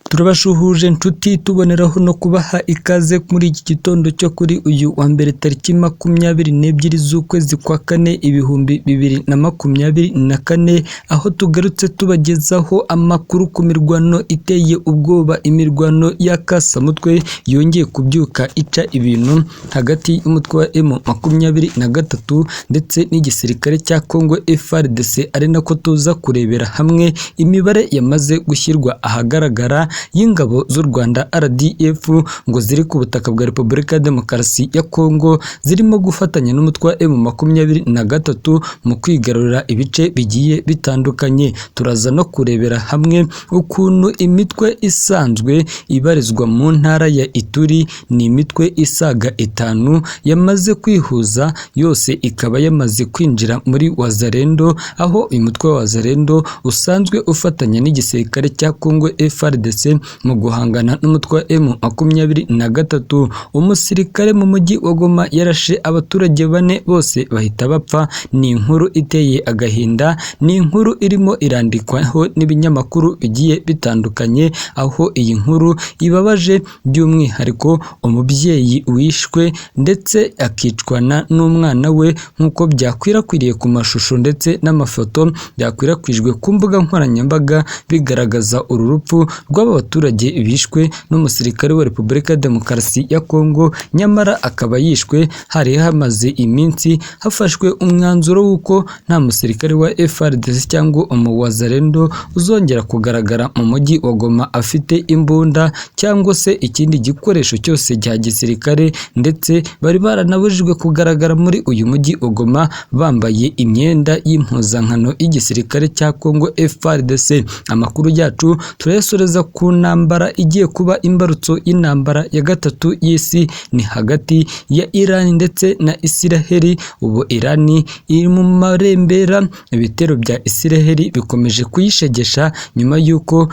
Turabashuhuje inshuti tuboneraho no kubaha ikaze muri iki gitondo cyo kuri uyu wa mbere tariki 22 z'ukwezi kwa kane 2024, aho tugarutse tubagezaho amakuru ku mirwano iteye ubwoba, imirwano y'akasamutwe yongeye kubyuka ica ibintu hagati y'umutwe wa M23 ndetse n'igisirikare cya Congo FARDC, ari nako tuza kurebera hamwe imibare yamaze gushyirwa ahagaragara y'ingabo z'u Rwanda RDF ngo ziri ku butaka bwa Repubulika ya Demokarasi ya Congo zirimo gufatanya n'umutwe wa M23 mu kwigarurira ibice bigiye bitandukanye. Turaza no kurebera hamwe ukuntu imitwe isanzwe ibarizwa mu ntara ya Ituri ni imitwe isaga 5 yamaze kwihuza, yose ikaba yamaze kwinjira muri Wazalendo, aho uyu mutwe wa Wazalendo usanzwe ufatanya n'igisirikare cya Congo FARDC mu guhangana n'umutwe wa M23. Umusirikare mu mujyi wa Goma yarashe abaturage 4 bose bahita bapfa. Ni inkuru iteye agahinda, ni inkuru irimo irandikwaho n'ibinyamakuru bigiye bitandukanye, aho iyi nkuru ibabaje by'umwihariko umubyeyi wishwe ndetse akicwana n'umwana we, nk'uko byakwirakwiriye ku mashusho ndetse n'amafoto byakwirakwijwe ku mbuga nkoranyambaga bigaragaza uru rupfu rw'aba baturage bishwe n'umusirikare wa Repubulika ya Demokarasi ya Congo, nyamara akaba yishwe hari hamaze iminsi hafashwe umwanzuro w'uko nta musirikare wa FARDC cyangwa umuwazalendo uzongera kugaragara mu mujyi wa Goma afite imbunda cyangwa se ikindi gikoresho cyose cya gisirikare, ndetse bari baranabujijwe kugaragara muri uyu mujyi wa Goma bambaye imyenda y'impuzankano y'igisirikare cya Congo FARDC. Amakuru yacu turayasoreza ku ntambara igiye kuba imbarutso y'intambara ya gatatu y'isi, ni hagati ya Iran ndetse na Israel. Ubu Iran iri mu marembera, ibitero bya Israel bikomeje kuyishegesha nyuma y'uko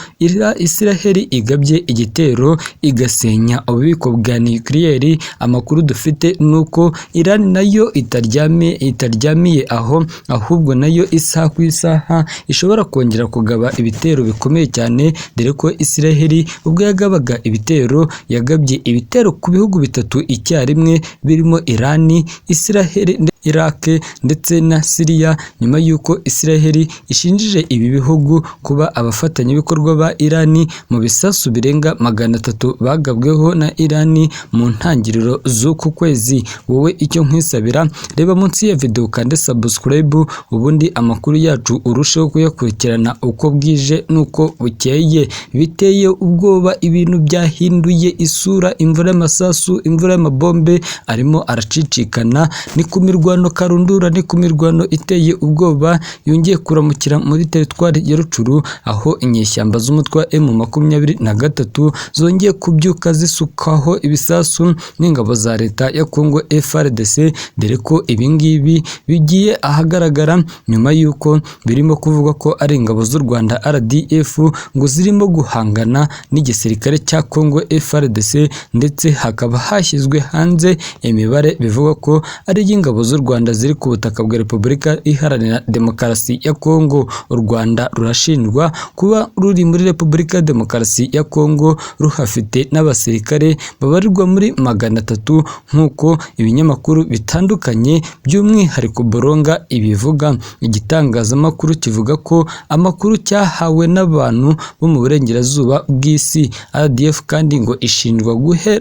Israel igabye igitero igasenya ububiko bwa nucleaire. Amakuru dufite nuko Iran nayo itaryamiye aho, ahubwo nayo isaha ku isaha ishobora kongera kugaba ibitero bikomeye cyane, dore ko Israel ubwo yagabaga ibitero yagabye ibitero ku bihugu bitatu icyarimwe birimo Iran, Israel, Iraq ndetse na Syria, nyuma y'uko Israel ishinjije ibi bihugu kuba abafatanyabikorwa ba Iran mu bisasu birenga 300 bagabweho na Iran mu ntangiriro z'uku kwezi. Wowe icyo nkwisabira, reba munsi ya video kandi subscribe, ubundi amakuru yacu urusheho kuyakurikirana uko bwije nuko bukeye. Biteye ubwoba, ibintu byahinduye isura, imvura y'amasasu, imvura y'amabombe arimo aracicikana, ni ku mirwano karundura, ni ku mirwano iteye ubwoba yongeye kuramukira muri teritwari ya Rucuru, aho inyeshyamba z'umutwe wa M23 zongeye kubyuka zisukaho ibisasu n'ingabo za leta ya Congo FARDC, dore ko ibingibi bigiye ahagaragara nyuma y'uko birimo kuvuga ko ari ingabo z'u Rwanda RDF ngo zirimo guhangana n'igisirikare cya Congo FARDC, ndetse hakaba hashyizwe hanze imibare bivuga ko ari y'ingabo z'u Rwanda ziri ku butaka bwa Repubulika Iharanira Demokarasi ya Congo. U Rwanda rurashinjwa kuba ruri muri Repubulika ya Demokarasi ya Congo ruhafite n'abasirikare babarirwa muri 300 nk'uko ibinyamakuru bitandukanye by'umwihariko Boronga ibivuga. Igitangazamakuru kivuga ko amakuru cyahawe n'abantu bo mu burengerazuba bw'isi. RDF kandi ngo ishinjwa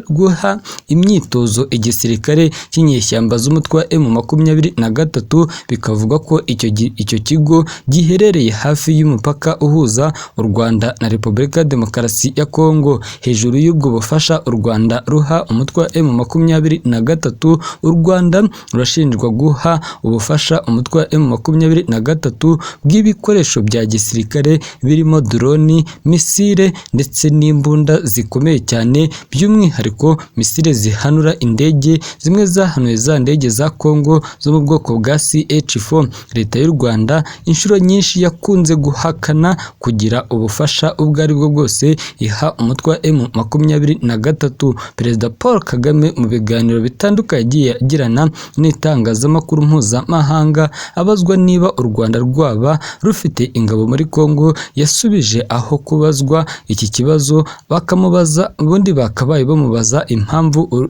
guha imyitozo igisirikare cy'inyeshyamba z'umutwe wa M23, bikavuga ko icyo kigo giherereye hafi y'umupaka uhuza u Rwanda na Repubulika ya Demokarasi ya Congo. Hejuru y'ubwo bufasha u Rwanda ruha umutwe wa M23, u Rwanda rurashinjwa guha ubufasha umutwe wa M23 bw'ibikoresho bya gisirikare birimo drone, misile ndetse n'imbunda zikomeye cyane, by'umwihariko misile zihanura indege, zimwe zahanuye za ndege za Congo ingabo zo mu bwoko bwa CH4. Leta y'u Rwanda inshuro nyinshi yakunze guhakana kugira ubufasha ubwo ari bwo bwose iha umutwe wa M23. Perezida Paul Kagame mu biganiro bitandukanye yagiye agirana n'itangazamakuru mpuzamahanga abazwa niba u Rwanda rwaba rufite ingabo muri Kongo, yasubije aho kubazwa iki kibazo bakamubaza ubundi bakabaye bamubaza impamvu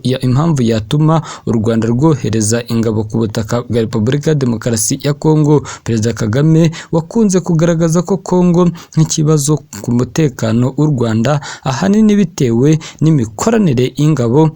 yatuma u Rwanda rwohereza ingabo ku butaka bwa Repubulika ya Demokarasi ya Kongo. Perezida Kagame wakunze kugaragaza ko Kongo nk'ikibazo ku mutekano w'u Rwanda ahanini bitewe n'imikoranire y'ingabo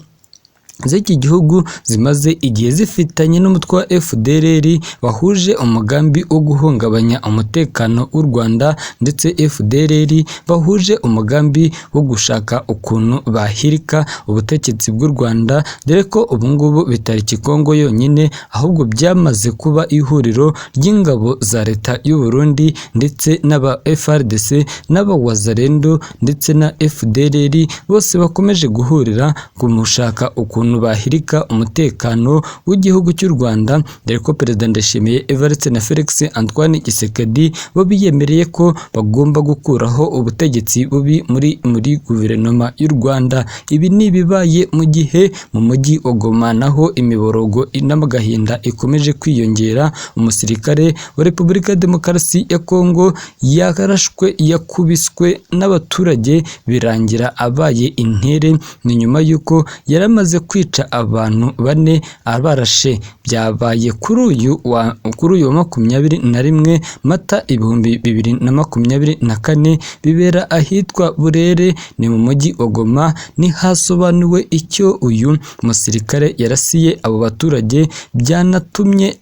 z'iki gihugu zimaze igihe zifitanye n'umutwe wa FDLR bahuje umugambi wo guhungabanya umutekano w'u Rwanda, ndetse FDLR bahuje umugambi wo gushaka ukuntu bahirika ubutegetsi bw'u Rwanda, dore ko ubu ngubu bitari Kongo yonyine ahubwo byamaze kuba ihuriro ry'ingabo za leta y'u Burundi ndetse n'aba FARDC n'aba Wazalendo ndetse na FDLR bose bakomeje guhurira kumushaka ukuntu bahirika umutekano w'igihugu cy'u Rwanda, dore ko Perezida Ndayishimiye Evariste na Felix Antoine Tshisekedi bo biyemereye ko bagomba gukuraho ubutegetsi bubi muri guverinoma y'u Rwanda. Ibi ni ibibaye mu gihe mu mujyi wa Goma naho imiborogo n'agahinda ikomeje kwiyongera. Umusirikare wa Repubulika ya Demokarasi ya Kongo yarashwe yakubiswe n'abaturage birangira abaye intere, ni nyuma y'uko yaramaze kwica abantu 4 abarashe. Byabaye kuri uyu wa 21 Mata 2024 bibera ahitwa Burere ni mu mujyi wa Goma. Ntihasobanuwe icyo uyu musirikare yarasiye abo baturage, byanatumye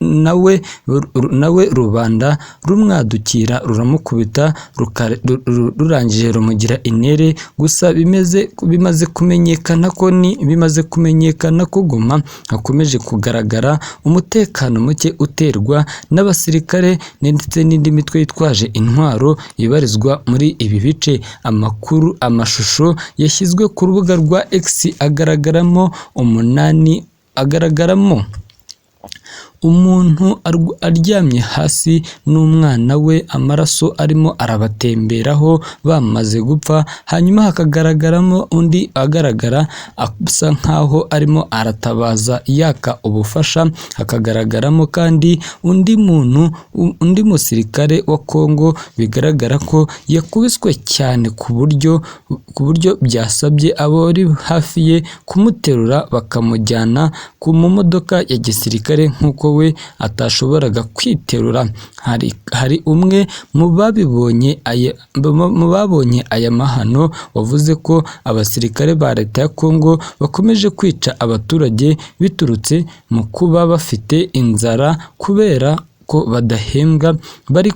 nawe rubanda rumwadukira ruramukubita rurangije rumugira intere. Gusa bimaze kumenyekana ko Goma hakomeje kugaragara umutekano muke uterwa n'abasirikare ndetse n'indi mitwe yitwaje intwaro ibarizwa muri ibi bice. Amashusho yashyizwe ku rubuga rwa X agaragaramo umuntu aryamye hasi n'umwana we, amaraso arimo arabatemberaho bamaze gupfa. Hanyuma hakagaragaramo undi agaragara asa nkaho arimo aratabaza yaka ubufasha. Hakagaragaramo kandi undi musirikare wa Kongo bigaragara ko yakubiswe cyane ku buryo byasabye abari hafi ye kumuterura bakamujyana mu modoka ya gisirikare nk'uko we atashoboraga kwiterura. Hari umwe mu babonye aya mahano wavuze ko abasirikare ba leta ya Kongo bakomeje kwica abaturage biturutse mu kuba bafite inzara kubera ko badahembwa, bari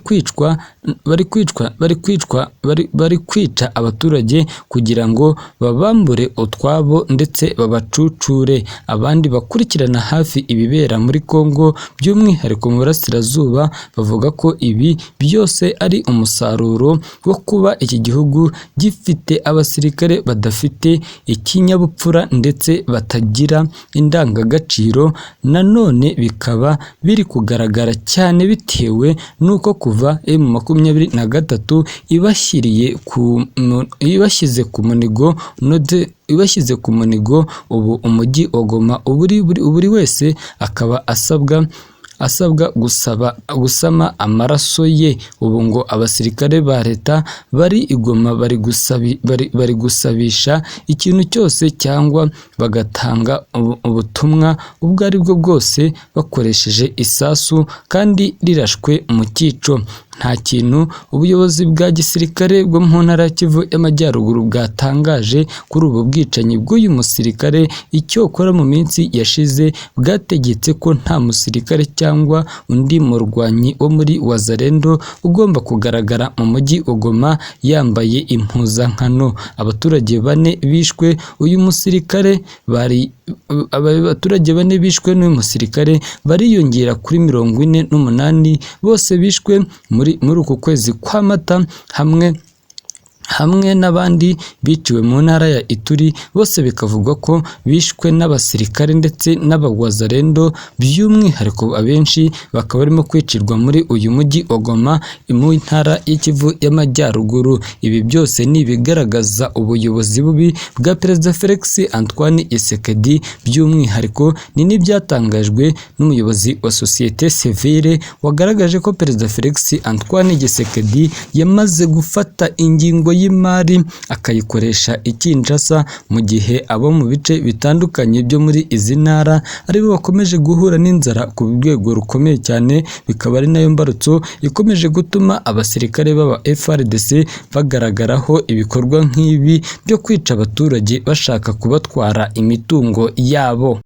kwica abaturage kugira ngo babambure utwabo ndetse babacucure. Abandi bakurikirana hafi ibibera muri Kongo by'umwihariko mu burasirazuba bavuga ko ibi byose ari umusaruro wo kuba iki gihugu gifite abasirikare badafite ikinyabupfura ndetse batagira indangagaciro. Nanone bikaba biri kugaragara cyane bitewe nuko kuva M23 ibashyize ku munigo ubu umujyi wa Goma buri wese akaba asabwa gusama amaraso ye. Ubu ngo abasirikare ba leta bari igoma bari gusabisha ikintu cyose cyangwa bagatanga ubutumwa ubwo ari bwo bwose bakoresheje isasu kandi rirashwe mu cyico. Nta kintu ubuyobozi bwa gisirikare bwo mu ntara ya Kivu y'Amajyaruguru bwatangaje kuri ubu bwicanyi bw'uyu musirikare. Icyo ukora mu minsi yashize bwategetse ko nta musirikare cyangwa undi murwanyi wo muri Wazalendo ugomba kugaragara mu mujyi wa Goma yambaye impuzankano. Abaturage 4 bishwe n'uyu musirikare bariyongera kuri 48 bose bishwe muri uku kwezi kwa Mata hamwe n'abandi biciwe mu ntara ya Ituri, bose bikavugwa ko bishwe n'abasirikare ndetse n'abawazalendo, by'umwihariko abenshi bakaba barimo kwicirwa muri uyu mujyi wa Goma mu ntara y'Ikivu y'Amajyaruguru. Ibi byose ni ibigaragaza ubuyobozi bubi bwa Perezida Felix Antoine Tshisekedi, by'umwihariko ni n'ibyatangajwe n'umuyobozi wa sosiyete sivile wagaragaje ko Perezida Felix Antoine Tshisekedi yamaze gufata ingingo y'imari akayikoresha i Kinshasa, mu gihe abo mu bice bitandukanye byo muri izi ntara aribo bakomeje guhura n'inzara ku rwego rukomeye cyane. Bikaba ari nayo mbarutso ikomeje gutuma abasirikare b'aba FARDC bagaragaraho ibikorwa nk'ibi byo kwica abaturage bashaka kubatwara imitungo yabo.